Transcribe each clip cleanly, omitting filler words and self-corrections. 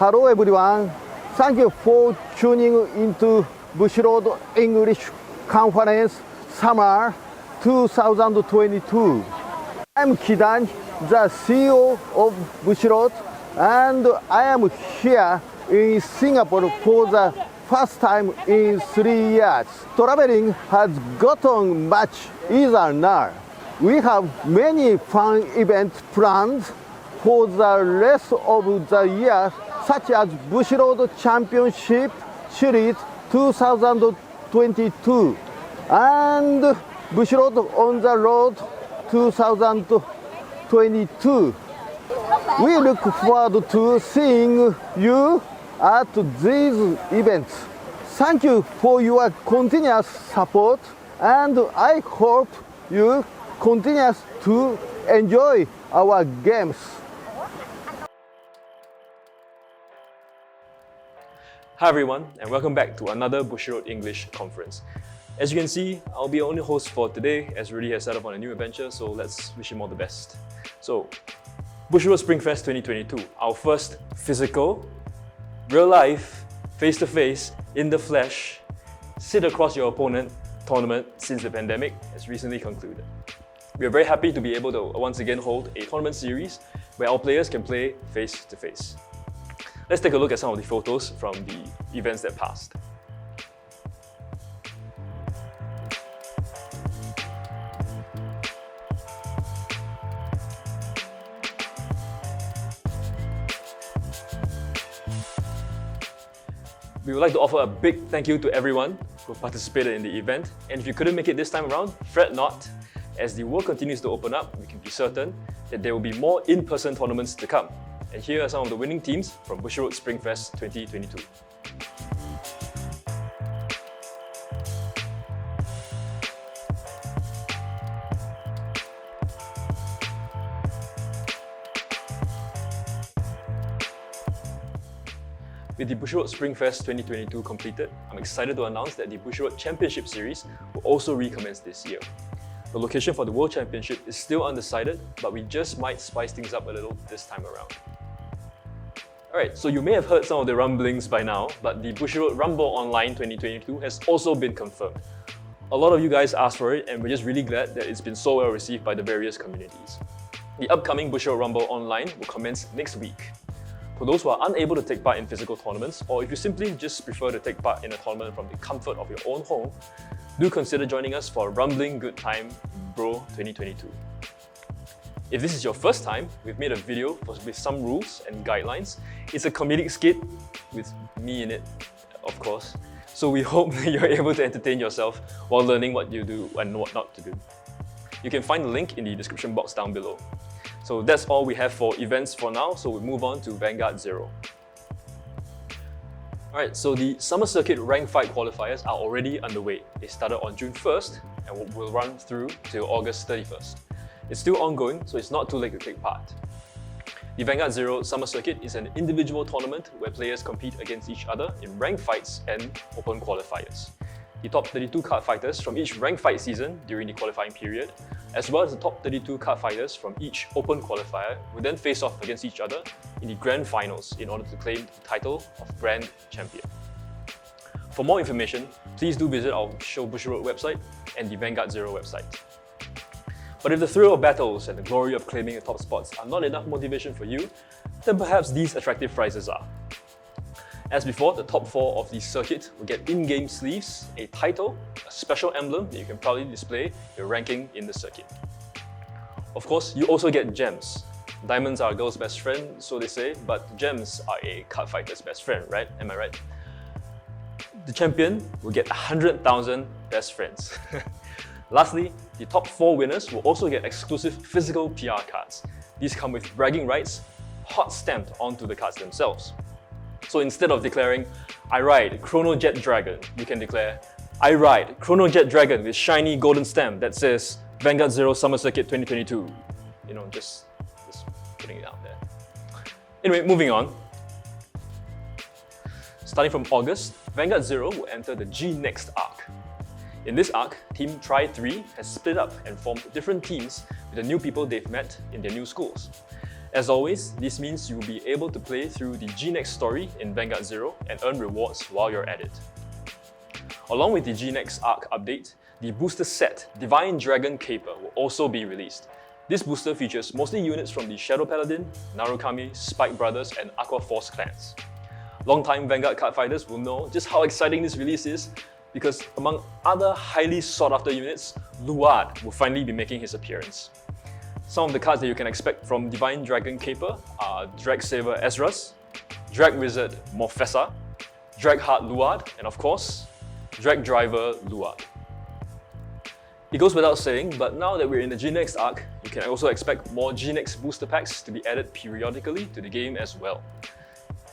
Hello everyone. Thank you for tuning into Bushiroad English Conference Summer 2022. I'm Kidan, the CEO of Bushiroad, and I am here in Singapore for the first time in 3 years. Traveling has gotten much easier now. We have many fun events planned for the rest of the year, such as Bushiroad Championship Series 2022 and Bushiroad on the Road 2022. We look forward to seeing you at these events. Thank you for your continuous support, and I hope you continue to enjoy our games. Hi everyone, and welcome back to another Bushiroad English conference. As you can see, I'll be your only host for today, as Rudy has set up on a new adventure, so let's wish him all the best. So, Bushiroad Springfest 2022, our first physical, real life, face-to-face, in the flesh, sit across your opponent tournament since the pandemic has recently concluded. We are very happy to be able to once again hold a tournament series where our players can play face-to-face. Let's take a look at some of the photos from the events that passed. We would like to offer a big thank you to everyone who participated in the event, and if you couldn't make it this time around, fret not. As the world continues to open up, we can be certain that there will be more in-person tournaments to come. And here are some of the winning teams from Bushiroad Springfest 2022. With the Bushiroad Springfest 2022 completed, I'm excited to announce that the Bushiroad Championship Series will also recommence this year. The location for the World Championship is still undecided, but we just might spice things up a little this time around. Alright, so you may have heard some of the rumblings by now, but the Bushiroad Rumble Online 2022 has also been confirmed. A lot of you guys asked for it, and we're just really glad that it's been so well received by the various communities. The upcoming Bushiroad Rumble Online will commence next week. For those who are unable to take part in physical tournaments, or if you simply just prefer to take part in a tournament from the comfort of your own home, do consider joining us for a rumbling good time Bro 2022. If this is your first time, we've made a video with some rules and guidelines. It's a comedic skit with me in it, of course. So we hope that you're able to entertain yourself while learning what you do and what not to do. You can find the link in the description box down below. So that's all we have for events for now, so we'll move on to Vanguard Zero. Alright, so the Summer Circuit Rank Fight qualifiers are already underway. They started on June 1st and will run through till August 31st. It's still ongoing, so it's not too late to take part. The Vanguard Zero Summer Circuit is an individual tournament where players compete against each other in rank fights and open qualifiers. The top 32 card fighters from each rank fight season during the qualifying period, as well as the top 32 card fighters from each open qualifier, will then face off against each other in the grand finals in order to claim the title of Grand Champion. For more information, please do visit our Show Bushiroad website and the Vanguard Zero website. But if the thrill of battles and the glory of claiming the top spots are not enough motivation for you, then perhaps these attractive prizes are. As before, the top 4 of the circuit will get in-game sleeves, a title, a special emblem that you can proudly display your ranking in the circuit. Of course, you also get gems. Diamonds are a girl's best friend, so they say, but gems are a card fighter's best friend, right? Am I right? The champion will get 100,000 best friends. Lastly, the top 4 winners will also get exclusive physical PR cards. These come with bragging rights, hot stamped onto the cards themselves. So instead of declaring, I ride Chrono Jet Dragon, you can declare, I ride Chrono Jet Dragon with shiny golden stamp that says Vanguard Zero Summer Circuit 2022. You know, just putting it out there. Anyway, moving on. Starting from August, Vanguard Zero will enter the G-Next arc. In this arc, Team Tri-3 has split up and formed different teams with the new people they've met in their new schools. As always, this means you will be able to play through the G-Next story in Vanguard Zero and earn rewards while you're at it. Along with the G-Next Arc update, the booster set Divine Dragon Caper will also be released. This booster features mostly units from the Shadow Paladin, Narukami, Spike Brothers, and Aqua Force clans. Longtime Vanguard card fighters will know just how exciting this release is, because among other highly sought after units, Luard will finally be making his appearance. Some of the cards that you can expect from Divine Dragon Caper are Drag Saber Ezra's, Drag Wizard Morfessa, Drag Heart Luard, and of course, Drag Driver Luard. It goes without saying, but now that we're in the G-Next arc, you can also expect more G-Next booster packs to be added periodically to the game as well.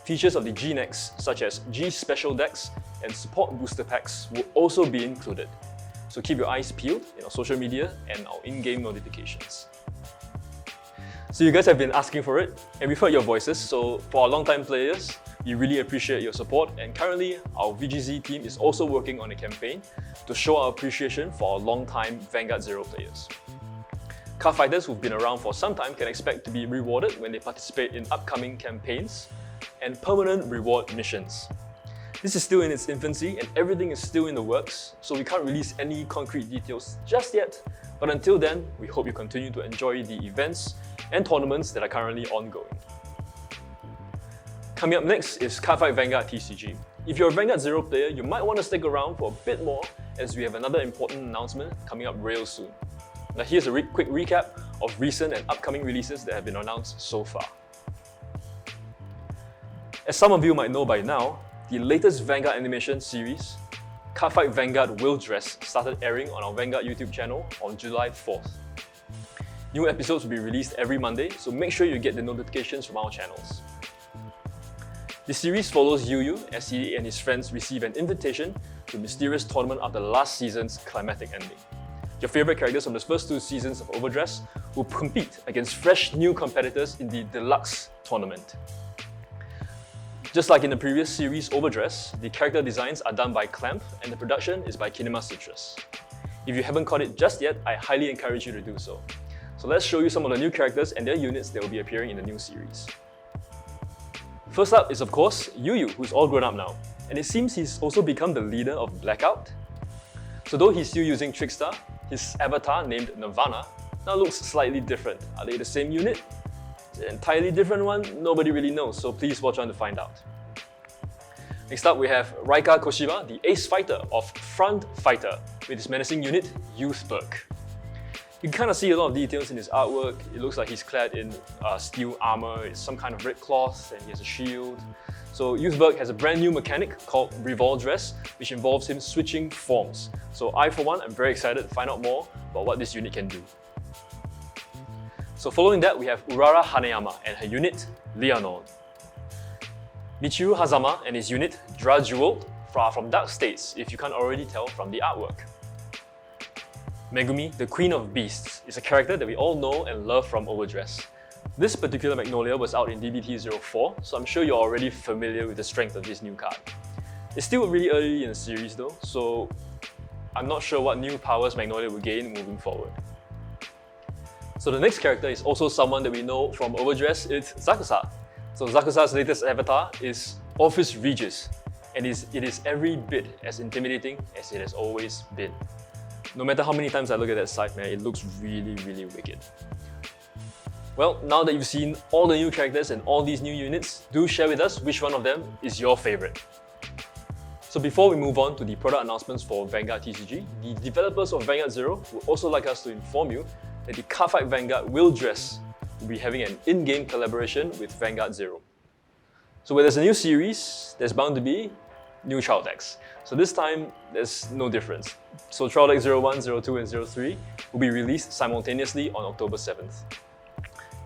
Features of the G-Next, such as G-Special decks and support booster packs, will also be included. So keep your eyes peeled in our social media and our in-game notifications. So you guys have been asking for it, and we've heard your voices, so for our long-time players, we really appreciate your support, and currently our VGZ team is also working on a campaign to show our appreciation for our long-time Vanguard Zero players. Card fighters who've been around for some time can expect to be rewarded when they participate in upcoming campaigns and permanent reward missions. This is still in its infancy and everything is still in the works, so we can't release any concrete details just yet, but until then, we hope you continue to enjoy the events and tournaments that are currently ongoing. Coming up next is Cardfight Vanguard TCG. If you're a Vanguard Zero player, you might want to stick around for a bit more, as we have another important announcement coming up real soon. Now here's a quick recap of recent and upcoming releases that have been announced so far. As some of you might know by now, the latest Vanguard animation series, Cardfight Vanguard Will Dress, started airing on our Vanguard YouTube channel on July 4th. New episodes will be released every Monday, so make sure you get the notifications from our channels. The series follows Yu as he and his friends receive an invitation to a mysterious tournament after last season's climactic ending. Your favourite characters from the first two seasons of Overdress will compete against fresh new competitors in the Deluxe tournament. Just like in the previous series Overdress, the character designs are done by Clamp and the production is by Kinema Citrus. If you haven't caught it just yet, I highly encourage you to do so. So let's show you some of the new characters and their units that will be appearing in the new series. First up is of course Yu, who's all grown up now, and it seems he's also become the leader of Blackout. So though he's still using Trickstar, his avatar named Nirvana now looks slightly different. Are they the same unit? An entirely different one? Nobody really knows, so please watch on to find out. Next up we have Raika Koshiba, the ace fighter of Front Fighter, with his menacing unit, Youthberg. You can kind of see a lot of details in his artwork. It looks like he's clad in steel armor, it's some kind of red cloth, and he has a shield. So Youthberg has a brand new mechanic called Revol Dress, which involves him switching forms. So I, for one, am very excited to find out more about what this unit can do. So following that, we have Urara Haneyama and her unit, Leonor. Michiru Hazama and his unit, Drajewald, from Dark States, if you can't already tell from the artwork. Megumi, the Queen of Beasts, is a character that we all know and love from Overdress. This particular Magnolia was out in DBT04, so I'm sure you're already familiar with the strength of this new card. It's still really early in the series though, so I'm not sure what new powers Magnolia will gain moving forward. So the next character is also someone that we know from Overdress, it's Zakusa. So Zakusa's latest avatar is Orpheus Regis, and it is every bit as intimidating as it has always been. No matter how many times I look at that site, man, it looks really, really wicked. Well, now that you've seen all the new characters and all these new units, do share with us which one of them is your favourite. So before we move on to the product announcements for Vanguard TCG, the developers of Vanguard Zero would also like us to inform you that the Cardfight Vanguard Will Dress will be having an in-game collaboration with Vanguard Zero. So where there's a new series, there's bound to be new trial decks. So this time, there's no difference. So trial deck 01, 02 and 03 will be released simultaneously on October 7th.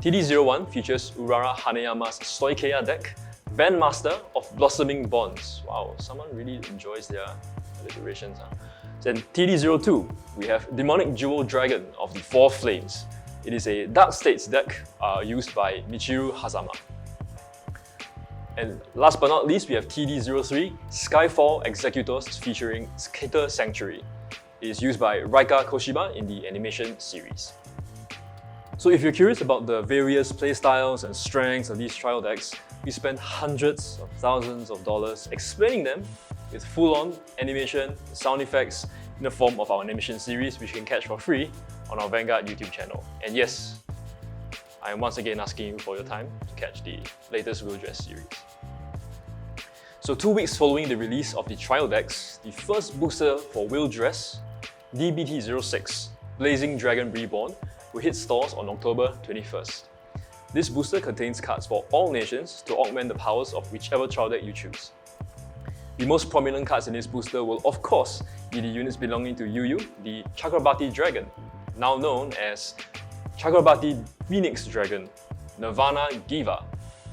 TD01 features Urara Haneyama's Stoikeia deck, Bandmaster of Blossoming Bonds. Wow, someone really enjoys their alliterations. Then TD02, we have Demonic Jewel Dragon of the Four Flames. It is a Dark States deck used by Michiru Hazama. And last but not least, we have TD03, Skyfall Executors featuring Skater Sanctuary. It is used by Raika Koshiba in the animation series. So if you're curious about the various playstyles and strengths of these trial decks, we spent hundreds of thousands of dollars explaining them with full-on animation, sound effects in the form of our animation series, which you can catch for free on our Vanguard YouTube channel. And yes, I am once again asking you for your time to catch the latest Wheel Dress series. So 2 weeks following the release of the trial decks, the first booster for Wheel Dress, DBT06, Blazing Dragon Reborn, will hit stores on October 21st. This booster contains cards for all nations to augment the powers of whichever trial deck you choose. The most prominent cards in this booster will of course be the units belonging to Yu, the Chakrabarti Dragon, now known as Chakrabarti Phoenix Dragon, Nirvana Giva,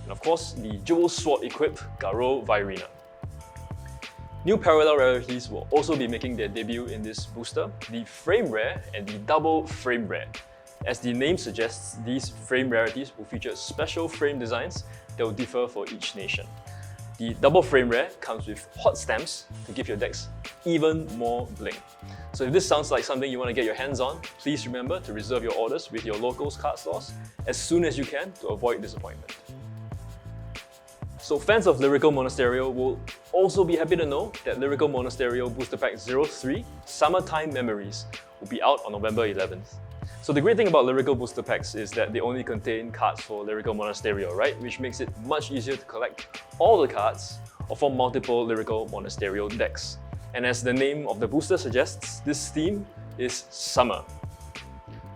and of course the Jewel Sword equipped Garo Virina. New parallel rarities will also be making their debut in this booster, the Frame Rare and the Double Frame Rare. As the name suggests, these frame rarities will feature special frame designs that will differ for each nation. The Double Frame Rare comes with hot stamps to give your decks even more bling. So if this sounds like something you want to get your hands on, please remember to reserve your orders with your locals card stores as soon as you can to avoid disappointment. So fans of Lyrical Monasterio will also be happy to know that Lyrical Monasterio Booster Pack 03 Summertime Memories will be out on November 11th. So the great thing about Lyrical Booster Packs is that they only contain cards for Lyrical Monasterio, right? Which makes it much easier to collect all the cards or form multiple Lyrical Monasterio decks. And as the name of the booster suggests, this theme is summer.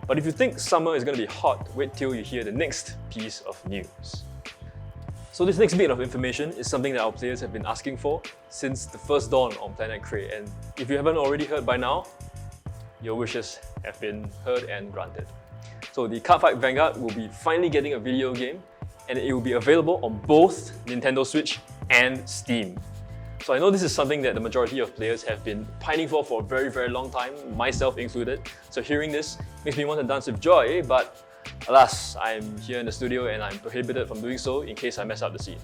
But if you think summer is going to be hot, wait till you hear the next piece of news. So this next bit of information is something that our players have been asking for since the first dawn on Planet Crate, and if you haven't already heard by now, your wishes have been heard and granted. So the Cardfight Vanguard will be finally getting a video game, and it will be available on both Nintendo Switch and Steam. So I know this is something that the majority of players have been pining for a very, very long time, myself included. So hearing this makes me want to dance with joy, but alas, I'm here in the studio and I'm prohibited from doing so in case I mess up the scene.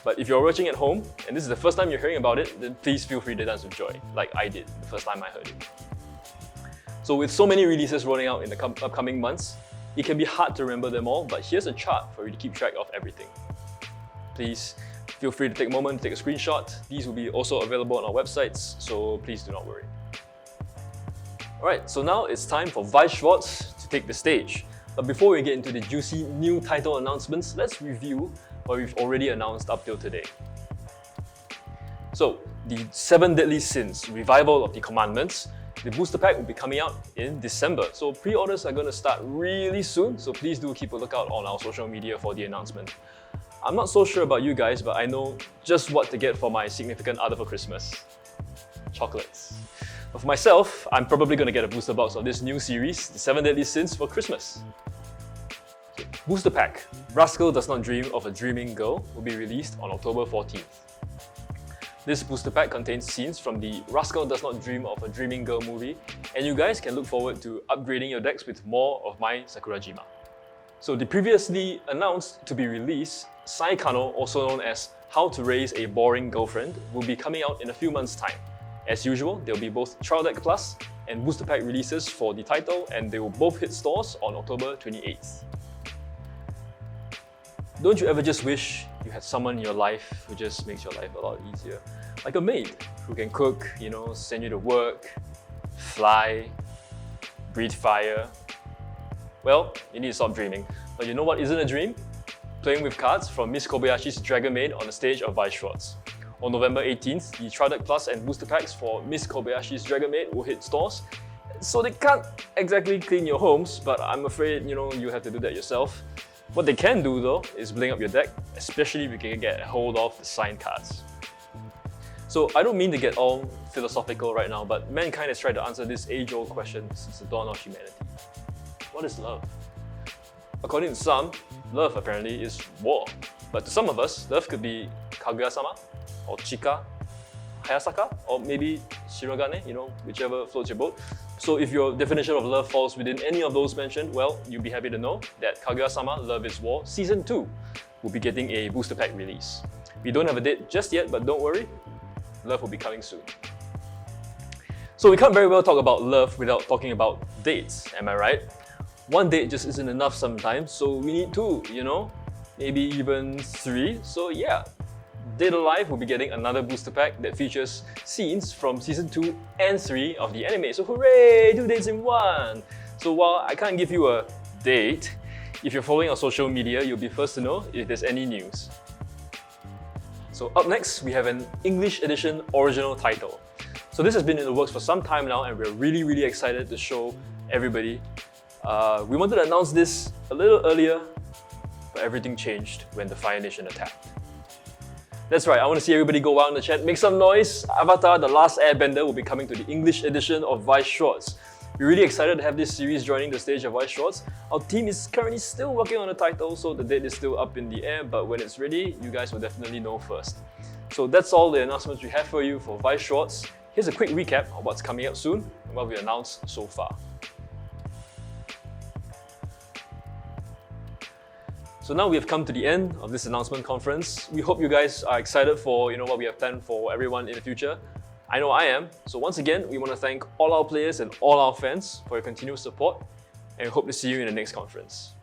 But if you're watching at home, and this is the first time you're hearing about it, then please feel free to dance with joy, like I did the first time I heard it. So with so many releases rolling out in the upcoming months, it can be hard to remember them all, but here's a chart for you to keep track of everything. Please feel free to take a moment to take a screenshot. These will be also available on our websites, so please do not worry. Alright, so now it's time for Vice Schwartz to take the stage. But before we get into the juicy new title announcements, let's review what we've already announced up till today. So, the 7 Deadly Sins, Revival of the Commandments, the booster pack will be coming out in December. So pre-orders are going to start really soon, so please do keep a lookout on our social media for the announcement. I'm not so sure about you guys, but I know just what to get for my significant other for Christmas. Chocolates. But for myself, I'm probably going to get a booster box of this new series, the 7 Deadly Sins, for Christmas. Booster Pack, Rascal Does Not Dream of a Dreaming Girl, will be released on October 14th. This booster pack contains scenes from the Rascal Does Not Dream of a Dreaming Girl movie, and you guys can look forward to upgrading your decks with more of my Sakurajima. So the previously announced to be released, Saikano, also known as How to Raise a Boring Girlfriend, will be coming out in a few months' time. As usual, there will be both Trial Deck Plus and booster pack releases for the title, and they will both hit stores on October 28th. Don't you ever just wish you had someone in your life who just makes your life a lot easier? Like a maid who can cook, send you to work, fly, breathe fire. Well, you need to stop dreaming. But you know what isn't a dream? Playing with cards from Miss Kobayashi's Dragon Maid on the stage of Vice Schwartz. On November 18th, the Trial Deck Plus and booster packs for Miss Kobayashi's Dragon Maid will hit stores. So they can't exactly clean your homes, but I'm afraid you have to do that yourself. What they can do though is bling up your deck, especially if you can get a hold of the signed cards. So I don't mean to get all philosophical right now, but mankind has tried to answer this age-old question since the dawn of humanity. What is love? According to some, love apparently is war. But to some of us, love could be Kaguya-sama, or Chika, Hayasaka, or maybe Shirogane, whichever floats your boat. So if your definition of love falls within any of those mentioned, well, you'll be happy to know that Kaguya-sama Love is War Season 2 will be getting a booster pack release. We don't have a date just yet, but don't worry, love will be coming soon. So we can't very well talk about love without talking about dates, am I right? one date just isn't enough sometimes, so we need two, you know? Maybe even three. So yeah, Dead Alive will be getting another booster pack that features scenes from season 2 and 3 of the anime. So hooray, 2 dates in one! So while I can't give you a date, if you're following our social media, you'll be first to know if there's any news. So up next, we have an English edition original title. So this has been in the works for some time now, and we're really excited to show everybody. We wanted to announce this a little earlier, but everything changed when the Fire Nation attacked. That's right, I want to see everybody go out in the chat, make some noise. Avatar: The Last Airbender will be coming to the English edition of Vice Shorts. We're really excited to have this series joining the stage of Vice Shorts. Our team is currently still working on the title, so the date is still up in the air, but when it's ready, you guys will definitely know first. So that's all the announcements we have for you for Vice Shorts. Here's a quick recap of what's coming up soon and what we announced so far. So now we have come to the end of this announcement conference. We hope you guys are excited for what we have planned for everyone in the future. I know I am. So once again, we want to thank all our players and all our fans for your continued support, and we hope to see you in the next conference.